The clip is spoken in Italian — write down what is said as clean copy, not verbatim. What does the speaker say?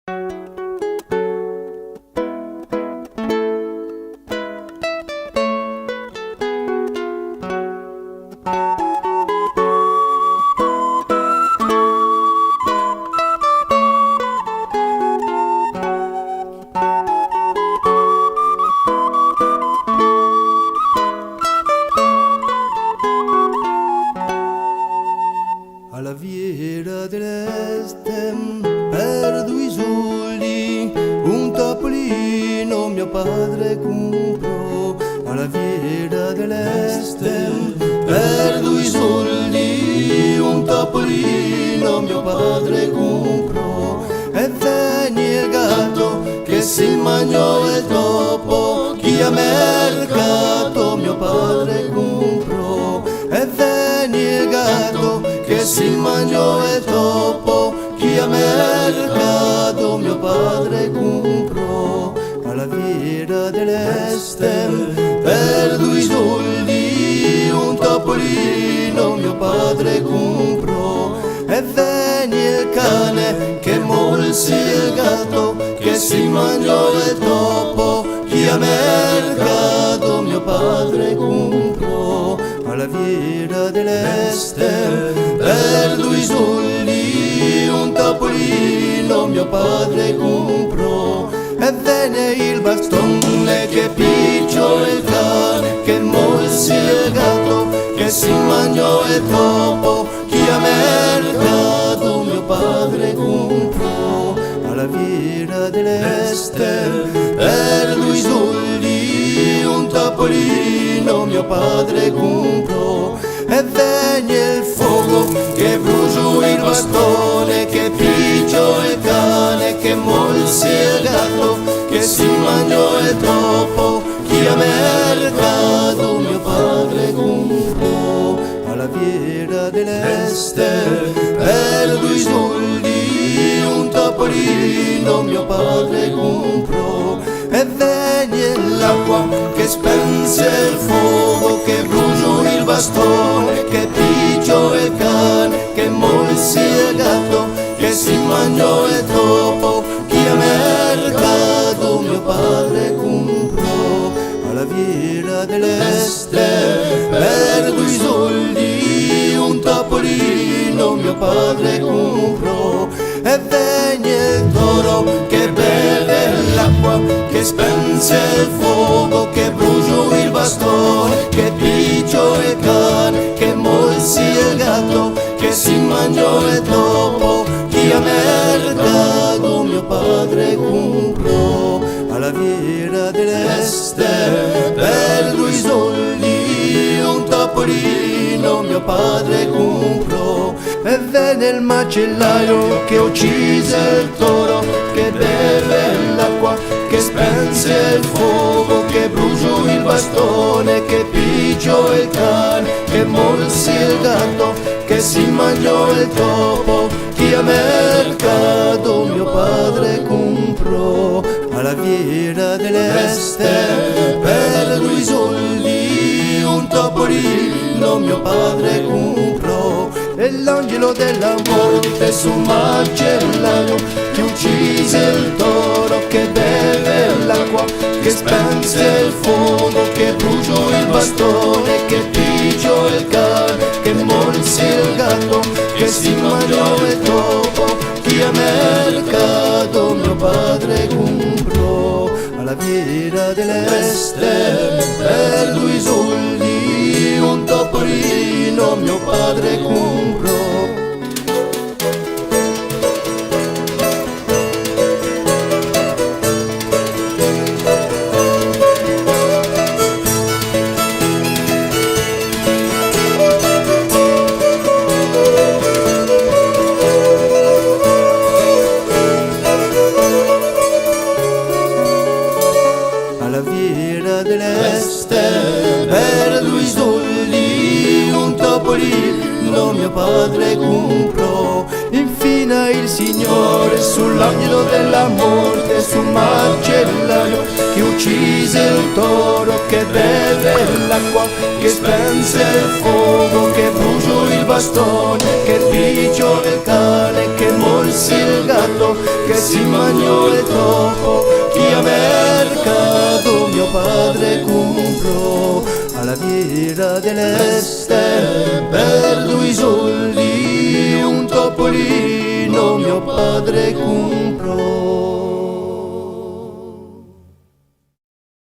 Alla Viera dell'Este per 2 soldi un topolino mio padre comprò. Alla Viera dell'Este per 2 soldi un topolino mio padre comprò. E venne il gatto che si mangiò il topo, chi a mercato mio padre comprò. E venne il gatto che si mangiò il topo, chi a mercato mio padre comprò. Alla Viera dell'Este per 2 soldi un topolino mio padre comprò. E venne il cane che morse il gatto, che si mangiò il topo, chi a mercato mio padre comprò. Alla Viera dell'Este per 2 soldi un topolino mio padre comprò. E venne il bastone che picciò il cane, che morse il gatto, che si mangiò il topo, chi a mercato mio padre comprò. Alla Viera dell'Este per 2 soldi un topolino mio padre comprò. E venne il fuoco che bruciò il bastone, che picciò il cane, che morse il gatto, che si mangiò il topo, chi a mercato mio padre comprò. Alla Viera dell'Este per 2 soldi un topolino mio padre comprò. E venne l'acqua che spense il fuoco, che bruciò il bastone, che picciò il cane, che morse il gatto, che si mangiò il topo, chi a mercato mio padre comprò. Alla Viera dell'Este per 2 soldi un topolino mio padre comprò. E venne il toro che beve l'acqua, che spense il fuoco, che bruciò il bastone, che picciò il cane, che morse il gatto, che si mangiò il topo, chi a mercato mio padre comprò. Alla Viera dell'Este per 2 soldi un topolino mio padre comprò. E venne il macellaio che uccise il toro, che beve l'acqua, che spense il fuoco, che bruciò il bastone, che picciò il cane, che morse il gatto, che si mangiò il topo, chi a mercato mio padre comprò. Alla Viera dell'Este per 2 soldi un topolino mio padre comprò. E l'angelo della morte su un macellaio che uccise il toro, che beve l'acqua, che spense il fuoco, che bruciò il bastone, che picciò il cane, che morse il gatto, che si mangiò il topo, chi a mercato mio padre comprò. Alla Viera dell'Este per 2 soldi un topolino mio padre comprò. Alla Viera dell'Este per 2 soldi un topolino mio padre comprò. Infine il Signore sull'angelo della morte, sul macellaio che uccise il toro, che beve l'acqua, che spense il fuoco, che bruciò il bastone, che picchio il cane, che morsi il gatto, che si mangiò il topo, che a mercato mio padre comprò alla fiera dell'Este per 2 soldi un topolino mio padre comprò.